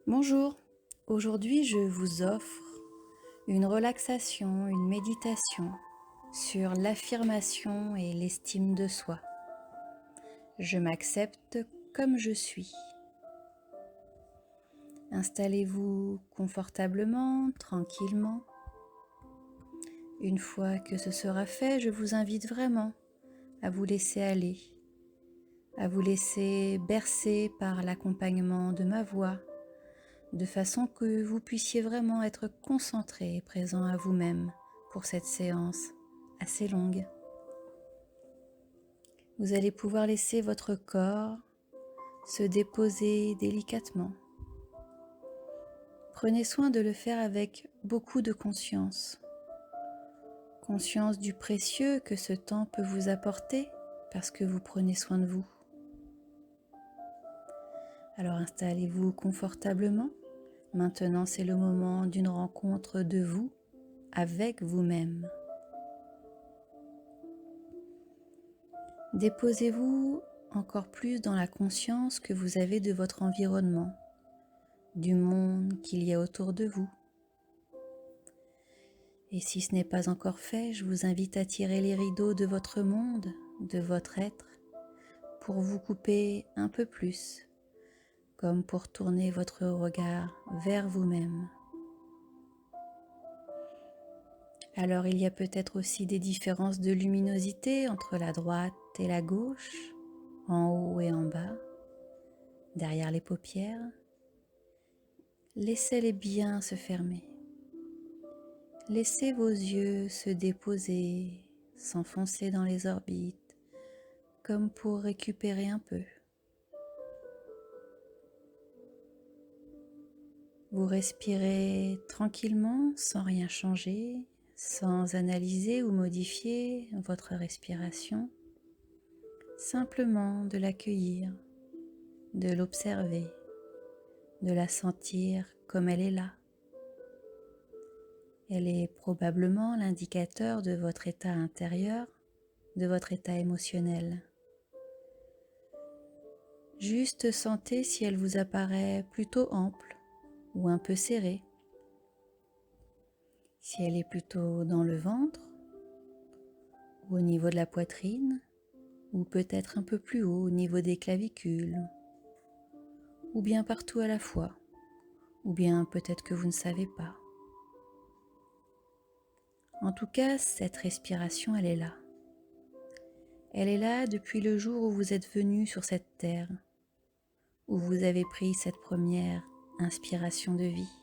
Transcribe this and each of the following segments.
Bonjour, aujourd'hui je vous offre une relaxation, une méditation sur l'affirmation et l'estime de soi. Je m'accepte comme je suis. Installez-vous confortablement, tranquillement. Une fois que ce sera fait, je vous invite vraiment à vous laisser aller, à vous laisser bercer par l'accompagnement de ma voix, de façon que vous puissiez vraiment être concentré et présent à vous-même pour cette séance assez longue. Vous allez pouvoir laisser votre corps se déposer délicatement. Prenez soin de le faire avec beaucoup de conscience. Conscience du précieux que ce temps peut vous apporter parce que vous prenez soin de vous. Alors installez-vous confortablement. Maintenant, c'est le moment d'une rencontre de vous avec vous-même. Déposez-vous encore plus dans la conscience que vous avez de votre environnement, du monde qu'il y a autour de vous. Et si ce n'est pas encore fait, je vous invite à tirer les rideaux de votre monde, de votre être, pour vous couper un peu plus, comme pour tourner votre regard vers vous-même. Alors il y a peut-être aussi des différences de luminosité entre la droite et la gauche, en haut et en bas, derrière les paupières. Laissez-les bien se fermer. Laissez vos yeux se déposer, s'enfoncer dans les orbites, comme pour récupérer un peu. Vous respirez tranquillement, sans rien changer, sans analyser ou modifier votre respiration, simplement de l'accueillir, de l'observer, de la sentir comme elle est là. Elle est probablement l'indicateur de votre état intérieur, de votre état émotionnel. Juste sentez si elle vous apparaît plutôt ample ou un peu serrée. Si elle est plutôt dans le ventre ou au niveau de la poitrine ou peut-être un peu plus haut au niveau des clavicules ou bien partout à la fois ou bien peut-être que vous ne savez pas. En tout cas, cette respiration, elle est là. Elle est là depuis le jour où vous êtes venu sur cette terre, où vous avez pris cette première inspiration de vie.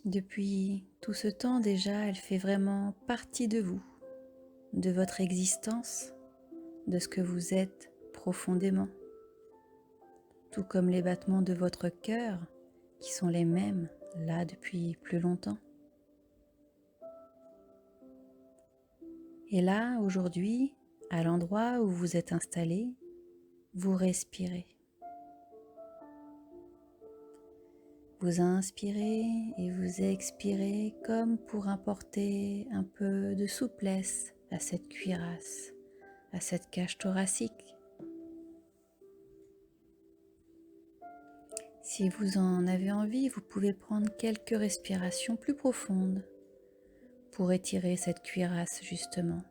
Depuis tout ce temps déjà, elle fait vraiment partie de vous, de votre existence, de ce que vous êtes profondément, tout comme les battements de votre cœur qui sont les mêmes là depuis plus longtemps. Et là, aujourd'hui, à l'endroit où vous êtes installé, vous respirez. Vous inspirez et vous expirez comme pour apporter un peu de souplesse à cette cuirasse, à cette cage thoracique. Si vous en avez envie, vous pouvez prendre quelques respirations plus profondes pour étirer cette cuirasse justement,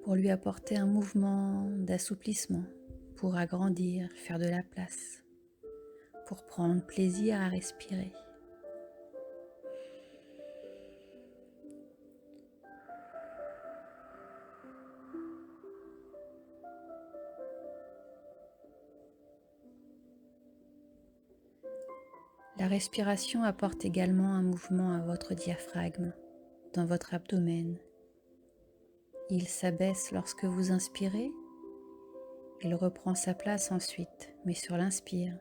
pour lui apporter un mouvement d'assouplissement, pour agrandir, faire de la place, pour prendre plaisir à respirer. La respiration apporte également un mouvement à votre diaphragme, dans votre abdomen. Il s'abaisse lorsque vous inspirez, il reprend sa place ensuite, mais sur l'inspire.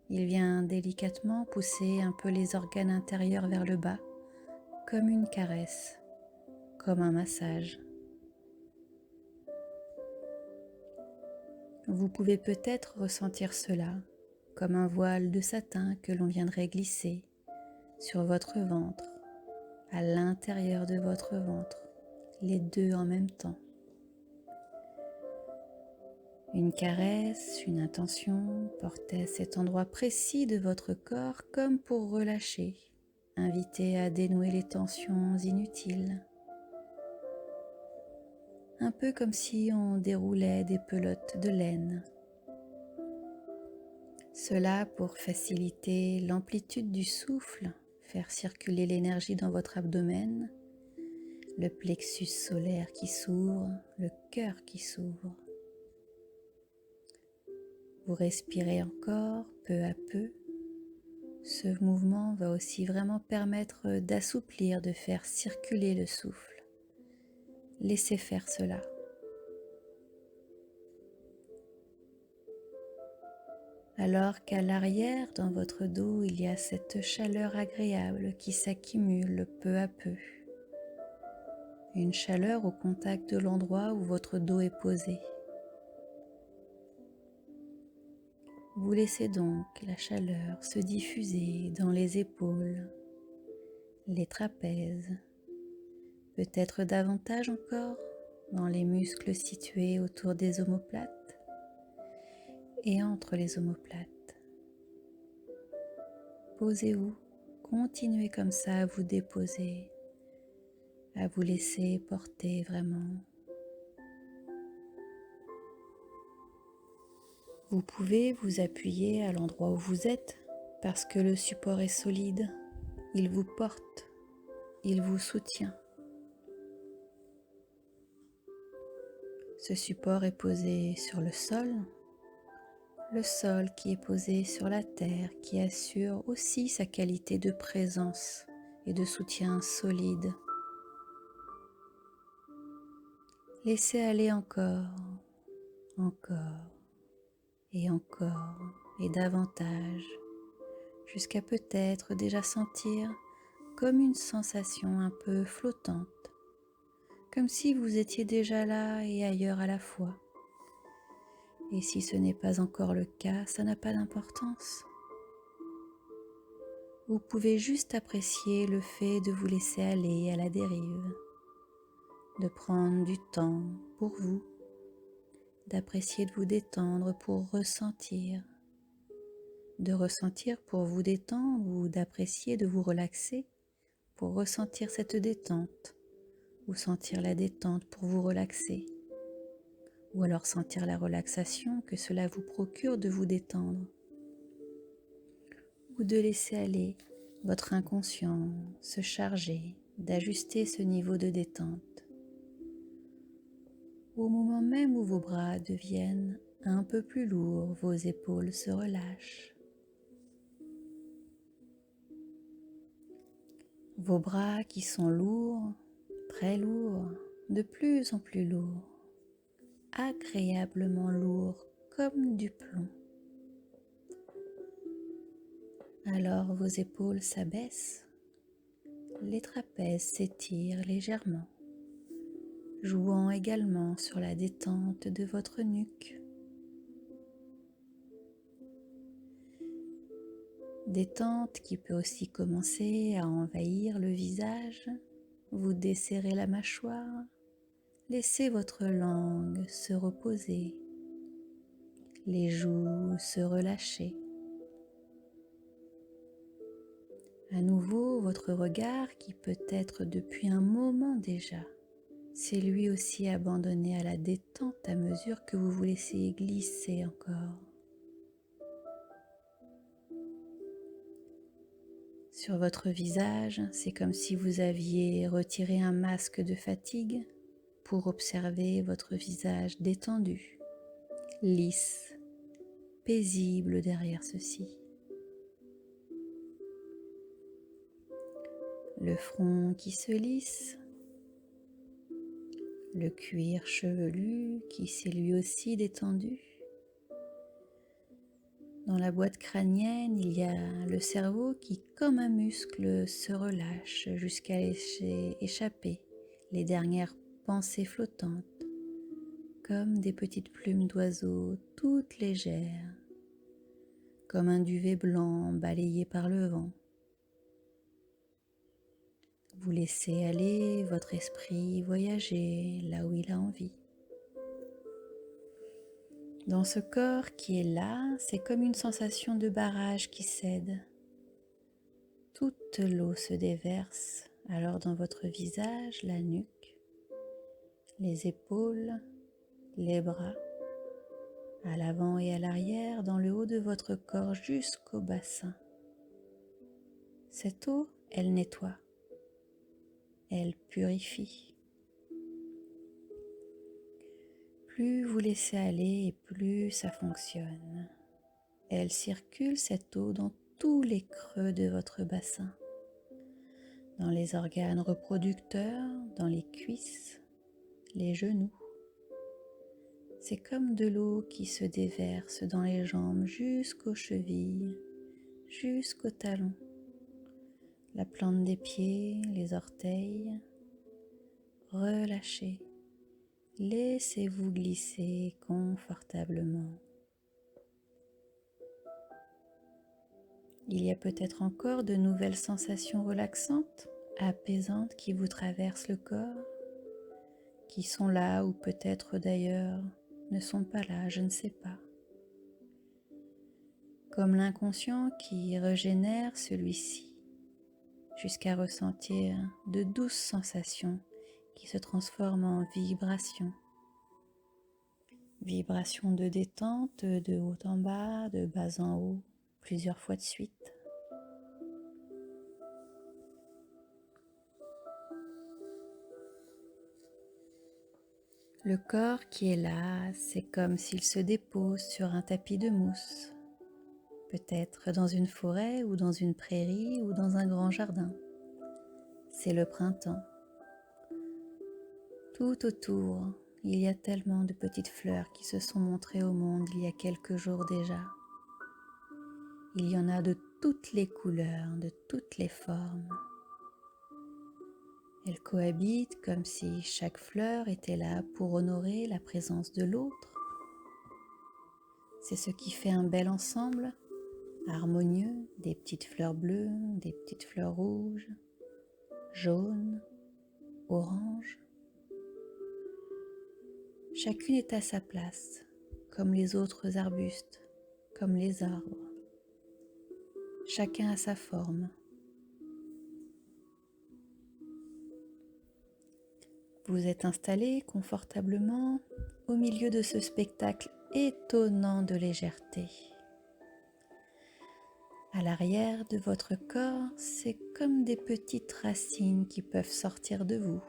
Il vient délicatement pousser un peu les organes intérieurs vers le bas, comme une caresse, comme un massage. Vous pouvez peut-être ressentir cela, comme un voile de satin que l'on viendrait glisser sur votre ventre, à l'intérieur de votre ventre, les deux en même temps. Une caresse, une intention, portée à cet endroit précis de votre corps comme pour relâcher, inviter à dénouer les tensions inutiles. Un peu comme si on déroulait des pelotes de laine. Cela pour faciliter l'amplitude du souffle, faire circuler l'énergie dans votre abdomen, le plexus solaire qui s'ouvre, le cœur qui s'ouvre. Vous respirez encore peu à peu. Ce mouvement va aussi vraiment permettre d'assouplir, de faire circuler le souffle. Laissez faire cela. Alors qu'à l'arrière, dans votre dos, il y a cette chaleur agréable qui s'accumule peu à peu. Une chaleur au contact de l'endroit où votre dos est posé. Vous laissez donc la chaleur se diffuser dans les épaules, les trapèzes, peut-être davantage encore dans les muscles situés autour des omoplates et entre les omoplates. Posez-vous, continuez comme ça à vous déposer, à vous laisser porter vraiment. Vous pouvez vous appuyer à l'endroit où vous êtes parce que le support est solide, il vous porte, il vous soutient. Ce support est posé sur le sol qui est posé sur la terre, qui assure aussi sa qualité de présence et de soutien solide. Laissez aller encore et encore et davantage, jusqu'à peut-être déjà sentir comme une sensation un peu flottante, comme si vous étiez déjà là et ailleurs à la fois. Et si ce n'est pas encore le cas, ça n'a pas d'importance. Vous pouvez juste apprécier le fait de vous laisser aller à la dérive, de prendre du temps pour vous, d'apprécier de vous détendre pour ressentir, de ressentir pour vous détendre ou d'apprécier de vous relaxer pour ressentir cette détente ou sentir la détente pour vous relaxer ou alors sentir la relaxation que cela vous procure de vous détendre ou de laisser aller votre inconscient se charger d'ajuster ce niveau de détente. Au moment même où vos bras deviennent un peu plus lourds, vos épaules se relâchent. Vos bras qui sont lourds, très lourds, de plus en plus lourds, agréablement lourds comme du plomb. Alors vos épaules s'abaissent, les trapèzes s'étirent légèrement, jouant également sur la détente de votre nuque. Détente qui peut aussi commencer à envahir le visage. Vous desserrez la mâchoire, laissez votre langue se reposer, les joues se relâcher. À nouveau, votre regard qui peut-être depuis un moment déjà s'est lui aussi abandonné à la détente à mesure que vous vous laissez glisser encore. Sur votre visage, c'est comme si vous aviez retiré un masque de fatigue pour observer votre visage détendu, lisse, paisible derrière ceci. Le front qui se lisse, le cuir chevelu qui s'est lui aussi détendu. Dans la boîte crânienne, il y a le cerveau qui, comme un muscle, se relâche jusqu'à laisser échapper les dernières pensées flottantes, comme des petites plumes d'oiseaux toutes légères, comme un duvet blanc balayé par le vent. Vous laissez aller votre esprit voyager là où il a envie. Dans ce corps qui est là, c'est comme une sensation de barrage qui cède. Toute l'eau se déverse alors dans votre visage, la nuque, les épaules, les bras, à l'avant et à l'arrière, dans le haut de votre corps jusqu'au bassin. Cette eau, elle nettoie, elle purifie. Plus vous laissez aller et plus ça fonctionne. Elle circule cette eau dans tous les creux de votre bassin, dans les organes reproducteurs, dans les cuisses, les genoux. C'est comme de l'eau qui se déverse dans les jambes jusqu'aux chevilles, jusqu'aux talons, la plante des pieds, les orteils. Relâchez, laissez-vous glisser confortablement. Il y a peut-être encore de nouvelles sensations relaxantes, apaisantes qui vous traversent le corps, qui sont là ou peut-être d'ailleurs ne sont pas là, je ne sais pas. Comme l'inconscient qui régénère celui-ci jusqu'à ressentir de douces sensations qui se transforment en vibrations. Vibrations de détente de haut en bas, de bas en haut, plusieurs fois de suite. Le corps qui est là, c'est comme s'il se dépose sur un tapis de mousse, peut-être dans une forêt ou dans une prairie ou dans un grand jardin. C'est le printemps. Tout autour, il y a tellement de petites fleurs qui se sont montrées au monde il y a quelques jours déjà. Il y en a de toutes les couleurs, de toutes les formes. Elles cohabitent comme si chaque fleur était là pour honorer la présence de l'autre. C'est ce qui fait un bel ensemble, harmonieux, des petites fleurs bleues, des petites fleurs rouges, jaunes, oranges. Chacune est à sa place, comme les autres arbustes, comme les arbres. Chacun a sa forme. Vous êtes installé confortablement au milieu de ce spectacle étonnant de légèreté. À l'arrière de votre corps, c'est comme des petites racines qui peuvent sortir de vous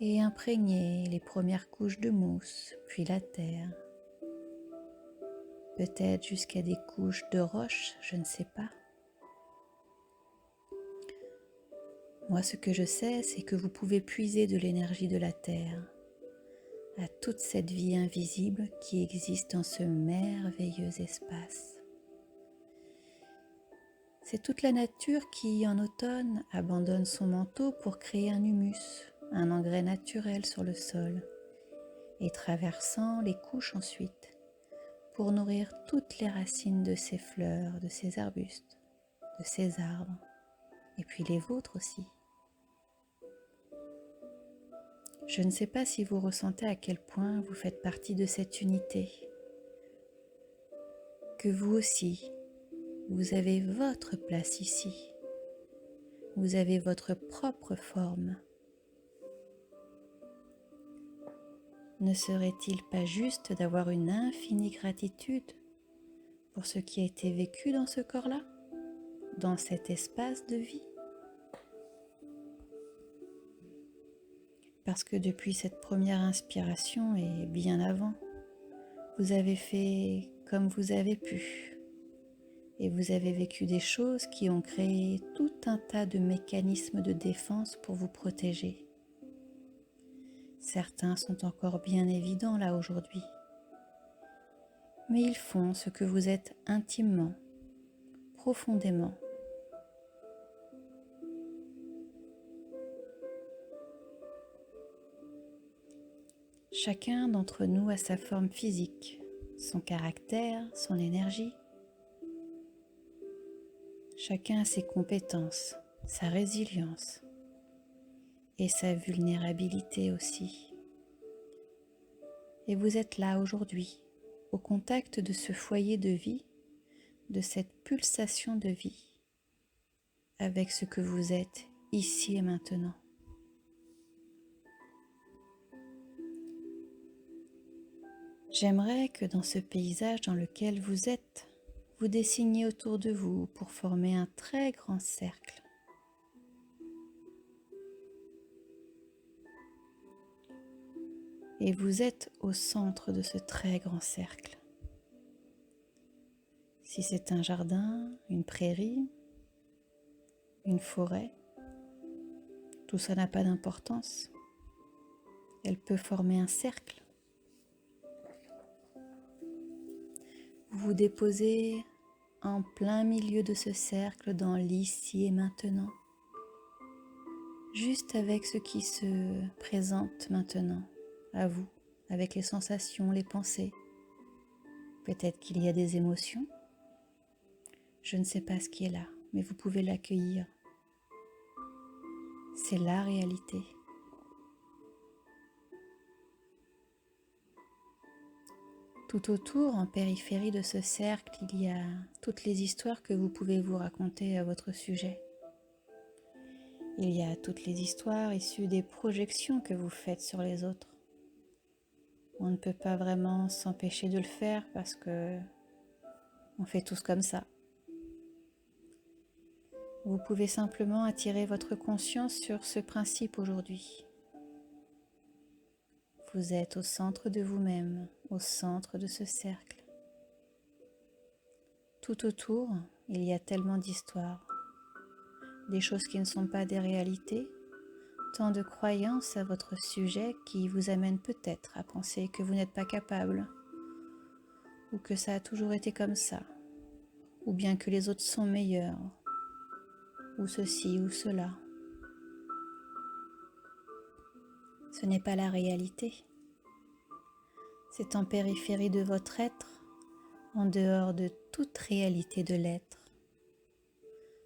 et imprégner les premières couches de mousse, puis la terre. Peut-être jusqu'à des couches de roches, je ne sais pas. Moi, ce que je sais, c'est que vous pouvez puiser de l'énergie de la terre à toute cette vie invisible qui existe dans ce merveilleux espace. C'est toute la nature qui, en automne, abandonne son manteau pour créer un humus, un engrais naturel sur le sol, et traversant les couches ensuite, pour nourrir toutes les racines de ces fleurs, de ces arbustes, de ces arbres, et puis les vôtres aussi. Je ne sais pas si vous ressentez à quel point vous faites partie de cette unité, que vous aussi, vous avez votre place ici, vous avez votre propre forme. Ne serait-il pas juste d'avoir une infinie gratitude pour ce qui a été vécu dans ce corps-là, dans cet espace de vie ? Parce que depuis cette première inspiration et bien avant, vous avez fait comme vous avez pu et vous avez vécu des choses qui ont créé tout un tas de mécanismes de défense pour vous protéger. Certains sont encore bien évidents là aujourd'hui, mais ils font ce que vous êtes intimement, profondément. Chacun d'entre nous a sa forme physique, son caractère, son énergie. Chacun a ses compétences, sa résilience et sa vulnérabilité aussi. Et vous êtes là aujourd'hui, au contact de ce foyer de vie, de cette pulsation de vie, avec ce que vous êtes ici et maintenant. J'aimerais que dans ce paysage dans lequel vous êtes, vous dessiniez autour de vous pour former un très grand cercle. Et vous êtes au centre de ce très grand cercle. Si c'est un jardin, une prairie, une forêt, tout ça n'a pas d'importance. Elle peut former un cercle. Vous vous déposez en plein milieu de ce cercle dans l'ici et maintenant, juste avec ce qui se présente maintenant à vous, avec les sensations, les pensées. Peut-être qu'il y a des émotions. Je ne sais pas ce qui est là, mais vous pouvez l'accueillir. C'est la réalité. Tout autour, en périphérie de ce cercle, il y a toutes les histoires que vous pouvez vous raconter à votre sujet. Il y a toutes les histoires issues des projections que vous faites sur les autres. On ne peut pas vraiment s'empêcher de le faire parce que on fait tous comme ça. Vous pouvez simplement attirer votre conscience sur ce principe aujourd'hui. Vous êtes au centre de vous-même, au centre de ce cercle. Tout autour, il y a tellement d'histoires, des choses qui ne sont pas des réalités, tant de croyances à votre sujet qui vous amènent peut-être à penser que vous n'êtes pas capable, ou que ça a toujours été comme ça, ou bien que les autres sont meilleurs, ou ceci ou cela. Ce n'est pas la réalité. C'est en périphérie de votre être, en dehors de toute réalité de l'être,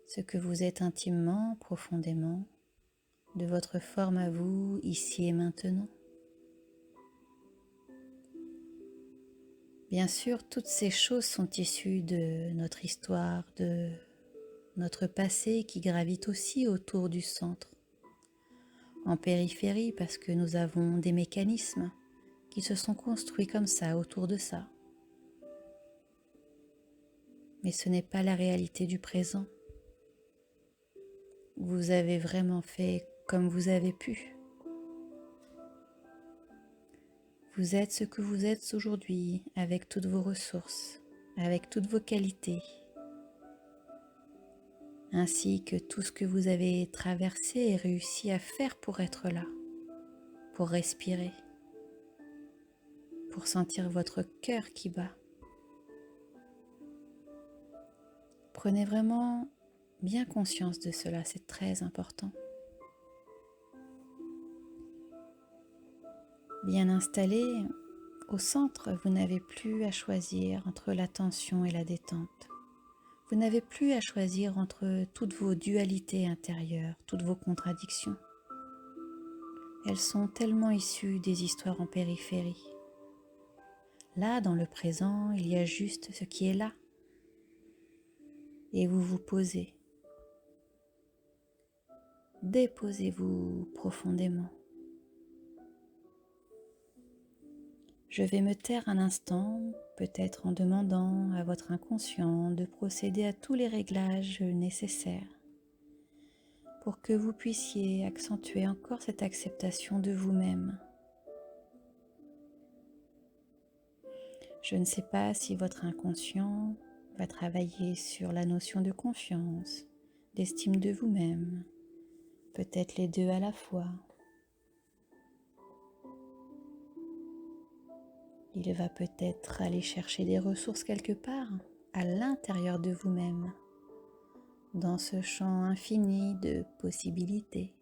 ce que vous êtes intimement, profondément, de votre forme à vous, ici et maintenant. Bien sûr, toutes ces choses sont issues de notre histoire, de notre passé qui gravite aussi autour du centre, en périphérie parce que nous avons des mécanismes qui se sont construits comme ça, autour de ça. Mais ce n'est pas la réalité du présent. Vous avez vraiment fait comme vous avez pu. Vous êtes ce que vous êtes aujourd'hui avec toutes vos ressources, avec toutes vos qualités, ainsi que tout ce que vous avez traversé et réussi à faire pour être là, pour respirer, pour sentir votre cœur qui bat. Prenez vraiment bien conscience de cela, c'est très important. Bien installé, au centre, vous n'avez plus à choisir entre la tension et la détente. Vous n'avez plus à choisir entre toutes vos dualités intérieures, toutes vos contradictions. Elles sont tellement issues des histoires en périphérie. Là, dans le présent, il y a juste ce qui est là. Et vous vous posez. Déposez-vous profondément. Je vais me taire un instant, peut-être en demandant à votre inconscient de procéder à tous les réglages nécessaires pour que vous puissiez accentuer encore cette acceptation de vous-même. Je ne sais pas si votre inconscient va travailler sur la notion de confiance, d'estime de vous-même, peut-être les deux à la fois. Il va peut-être aller chercher des ressources quelque part, à l'intérieur de vous-même, dans ce champ infini de possibilités.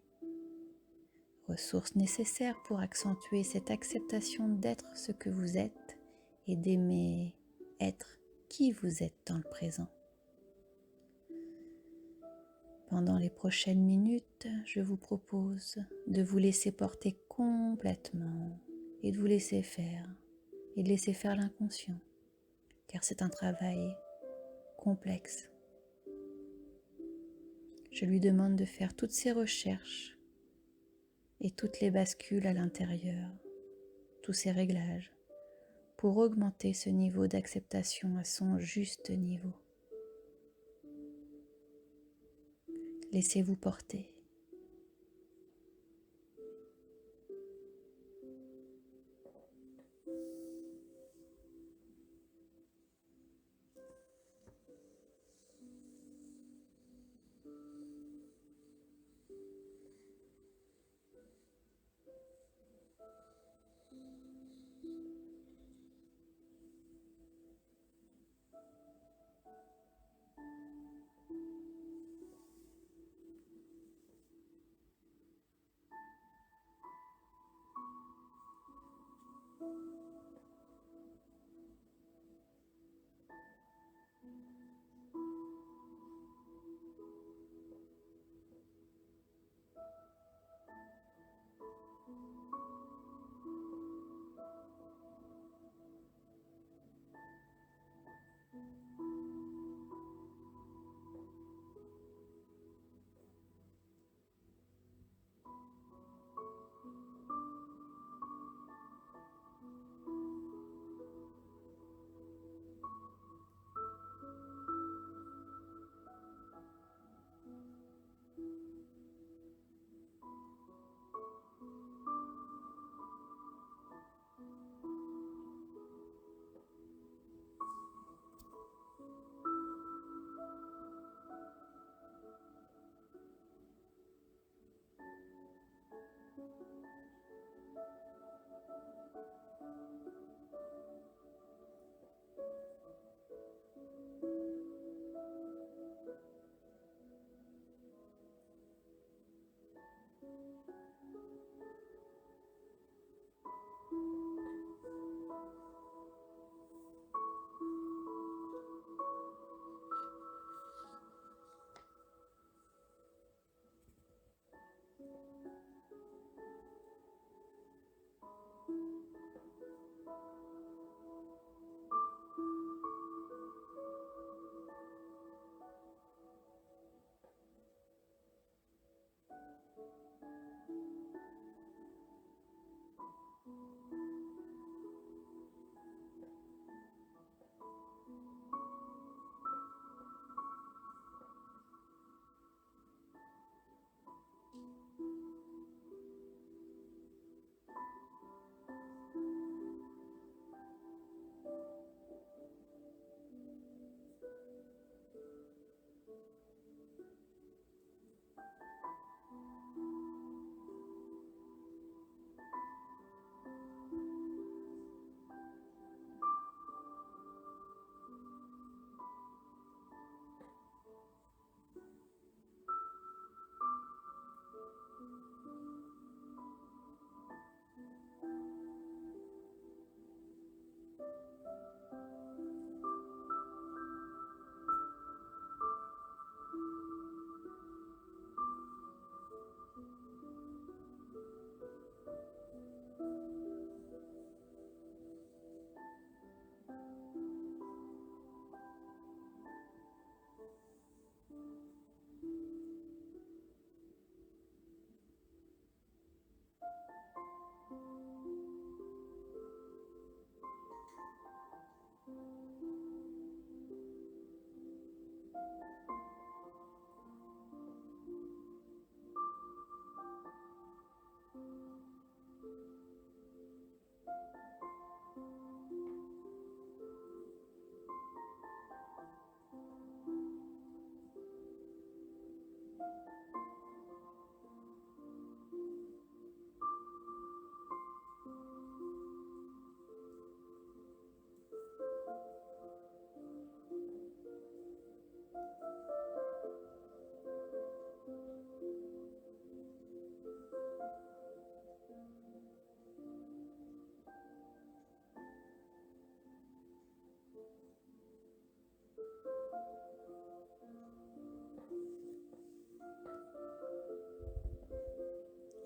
Ressources nécessaires pour accentuer cette acceptation d'être ce que vous êtes et d'aimer être qui vous êtes dans le présent. Pendant les prochaines minutes, je vous propose de vous laisser porter complètement et de vous laisser faire et de laisser faire l'inconscient. car c'est un travail complexe. Je lui demande de faire toutes ses recherches et toutes les bascules à l'intérieur, tous ces réglages, pour augmenter ce niveau d'acceptation à son juste niveau. Laissez-vous porter.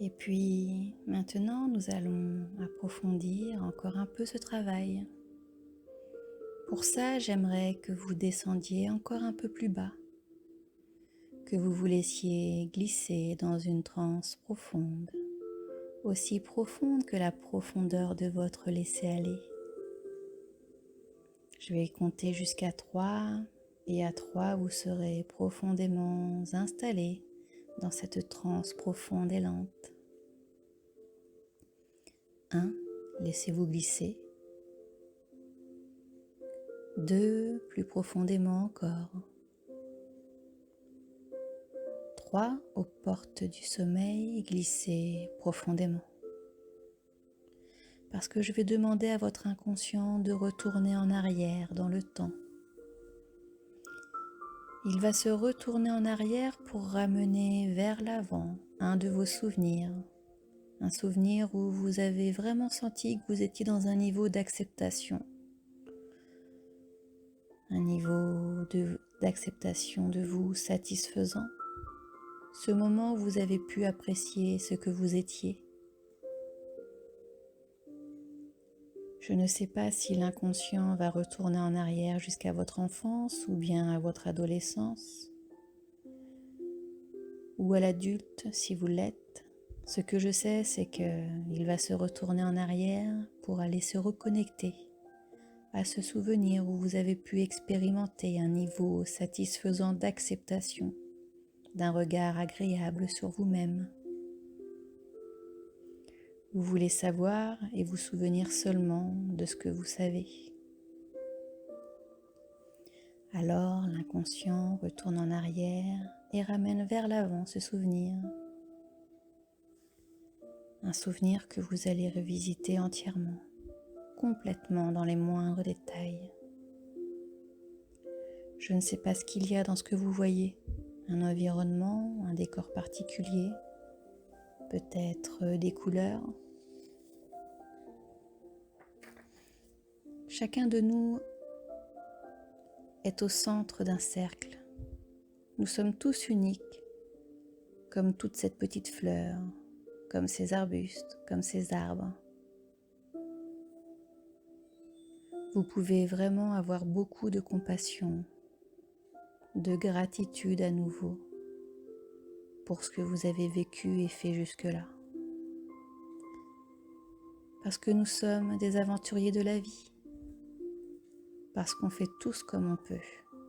Et puis maintenant, nous allons approfondir encore un peu ce travail Pour ça, j'aimerais que vous descendiez encore un peu plus bas, que vous vous laissiez glisser dans une transe profonde, aussi profonde que la profondeur de votre laisser-aller. Je vais compter jusqu'à 3 et à 3, vous serez profondément installé dans cette transe profonde et lente. 1, laissez-vous glisser. 2, plus profondément encore. 3, aux portes du sommeil, glissez profondément. Parce que je vais demander à votre inconscient de retourner en arrière dans le temps. Il va se retourner en arrière pour ramener vers l'avant un de vos souvenirs. Un souvenir où vous avez vraiment senti que vous étiez dans un niveau d'acceptation. Un niveau d'acceptation de vous satisfaisant. Ce moment où vous avez pu apprécier ce que vous étiez. Je ne sais pas si l'inconscient va retourner en arrière jusqu'à votre enfance ou bien à votre adolescence ou à l'adulte si vous l'êtes. Ce que je sais, c'est qu'il va se retourner en arrière pour aller se reconnecter à ce souvenir où vous avez pu expérimenter un niveau satisfaisant d'acceptation, d'un regard agréable sur vous-même. Vous voulez savoir et vous souvenir seulement de ce que vous savez. Alors l'inconscient retourne en arrière et ramène vers l'avant ce souvenir. Un souvenir que vous allez revisiter entièrement, complètement dans les moindres détails. Je ne sais pas ce qu'il y a dans ce que vous voyez, un environnement, un décor particulier, peut-être des couleurs. Chacun de nous est au centre d'un cercle. Nous sommes tous uniques, comme toute cette petite fleur, comme ces arbustes, comme ces arbres. Vous pouvez vraiment avoir beaucoup de compassion, de gratitude à nouveau pour ce que vous avez vécu et fait jusque-là. Parce que nous sommes des aventuriers de la vie, parce qu'on fait tous comme on peut,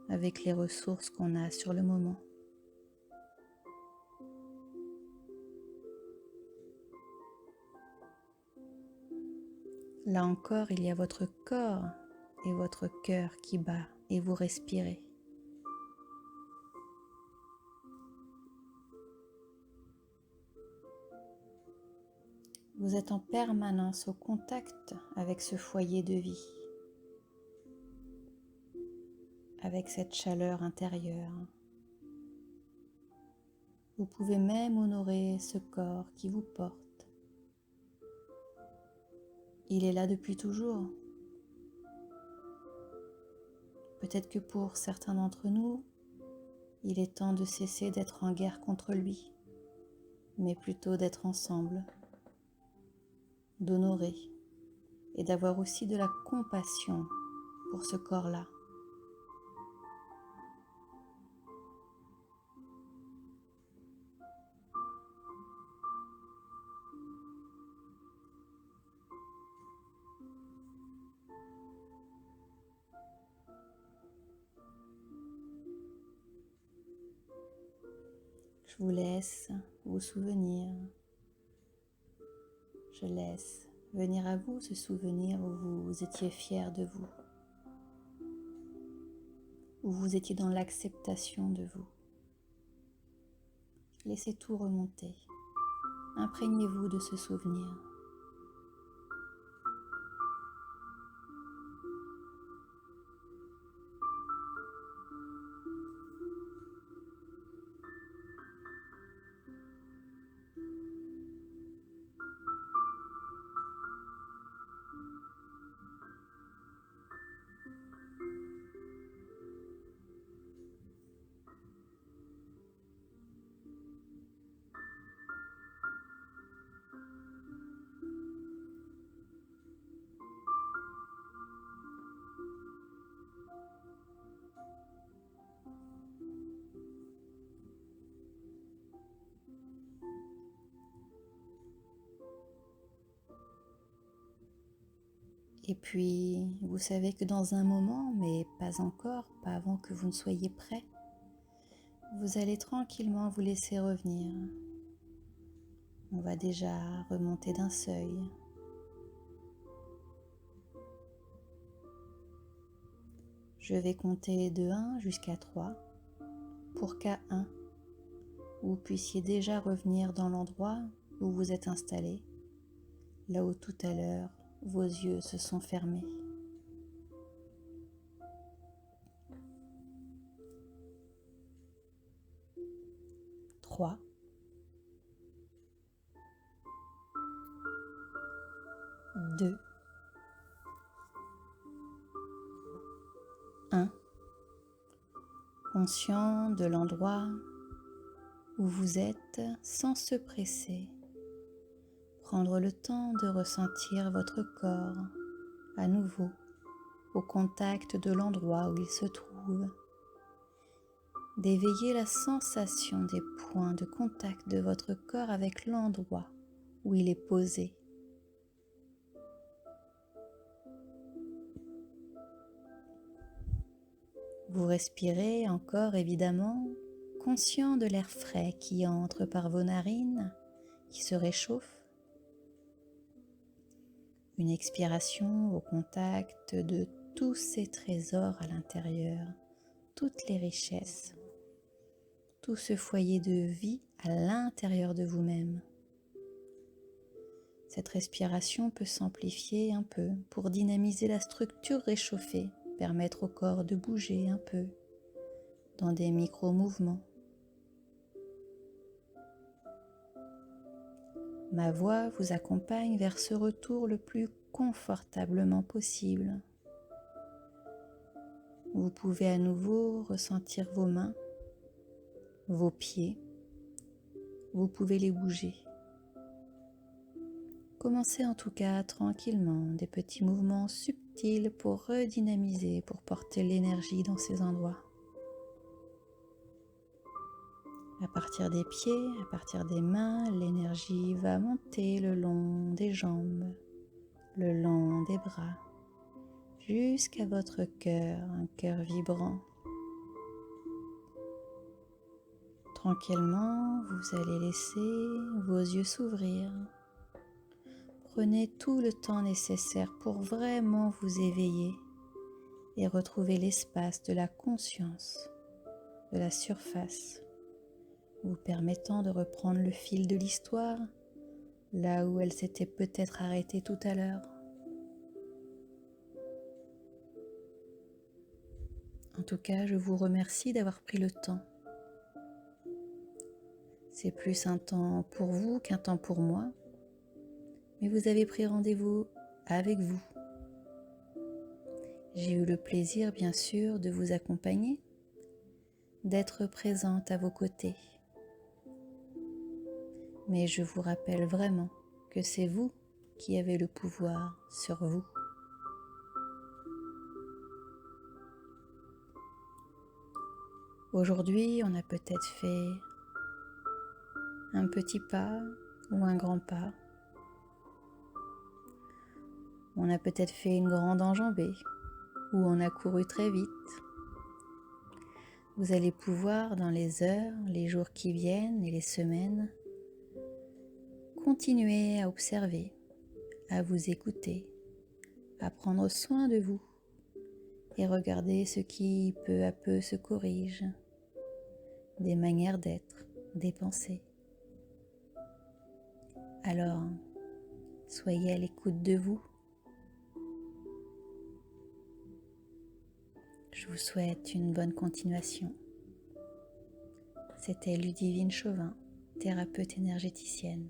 avec les ressources qu'on a sur le moment. Là encore, il y a votre corps et votre cœur qui bat et vous respirez. Vous êtes en permanence au contact avec ce foyer de vie, avec cette chaleur intérieure. Vous pouvez même honorer ce corps qui vous porte. Il est là depuis toujours. Peut-être que pour certains d'entre nous, il est temps de cesser d'être en guerre contre lui, mais plutôt d'être ensemble, d'honorer et d'avoir aussi de la compassion pour ce corps-là. Je vous laisse vous souvenir. Je laisse venir à vous ce souvenir où vous étiez fier de vous, où vous étiez dans l'acceptation de vous. Laissez tout remonter. Imprégnez-vous de ce souvenir. Et puis, vous savez que dans un moment, mais pas encore, pas avant que vous ne soyez prêt, vous allez tranquillement vous laisser revenir. On va déjà remonter d'un seuil. Je vais compter de 1 jusqu'à 3 pour qu'à 1, vous puissiez déjà revenir dans l'endroit où vous êtes installé, là où tout à l'heure vos yeux se sont fermés. 3, 2, 1. Conscient de l'endroit où vous êtes sans se presser. Prendre le temps de ressentir votre corps à nouveau au contact de l'endroit où il se trouve. D'éveiller la sensation des points de contact de votre corps avec l'endroit où il est posé. Vous respirez encore évidemment, conscient de l'air frais qui entre par vos narines, qui se réchauffe. Une expiration au contact de tous ces trésors à l'intérieur, toutes les richesses, tout ce foyer de vie à l'intérieur de vous-même. Cette respiration peut s'amplifier un peu pour dynamiser la structure réchauffée, permettre au corps de bouger un peu dans des micro-mouvements. Ma voix vous accompagne vers ce retour le plus confortablement possible. Vous pouvez à nouveau ressentir vos mains, vos pieds. Vous pouvez les bouger. Commencez en tout cas tranquillement des petits mouvements subtils pour redynamiser, pour porter l'énergie dans ces endroits. À partir des pieds, à partir des mains, l'énergie va monter le long des jambes, le long des bras, jusqu'à votre cœur, un cœur vibrant. Tranquillement, vous allez laisser vos yeux s'ouvrir. Prenez tout le temps nécessaire pour vraiment vous éveiller et retrouver l'espace de la conscience, de la surface, vous permettant de reprendre le fil de l'histoire là où elle s'était peut-être arrêtée tout à l'heure. En tout cas, je vous remercie d'avoir pris le temps. C'est plus un temps pour vous qu'un temps pour moi, mais vous avez pris rendez-vous avec vous. J'ai eu le plaisir, bien sûr, de vous accompagner, d'être présente à vos côtés. Mais je vous rappelle vraiment que c'est vous qui avez le pouvoir sur vous. Aujourd'hui, on a peut-être fait un petit pas ou un grand pas. On a peut-être fait une grande enjambée ou on a couru très vite. Vous allez pouvoir, dans les heures, les jours qui viennent et les semaines, continuer à observer, à vous écouter, à prendre soin de vous et regarder ce qui peu à peu se corrige, des manières d'être, des pensées. Alors, soyez à l'écoute de vous. Je vous souhaite une bonne continuation. C'était Ludivine Chauvin, thérapeute énergéticienne.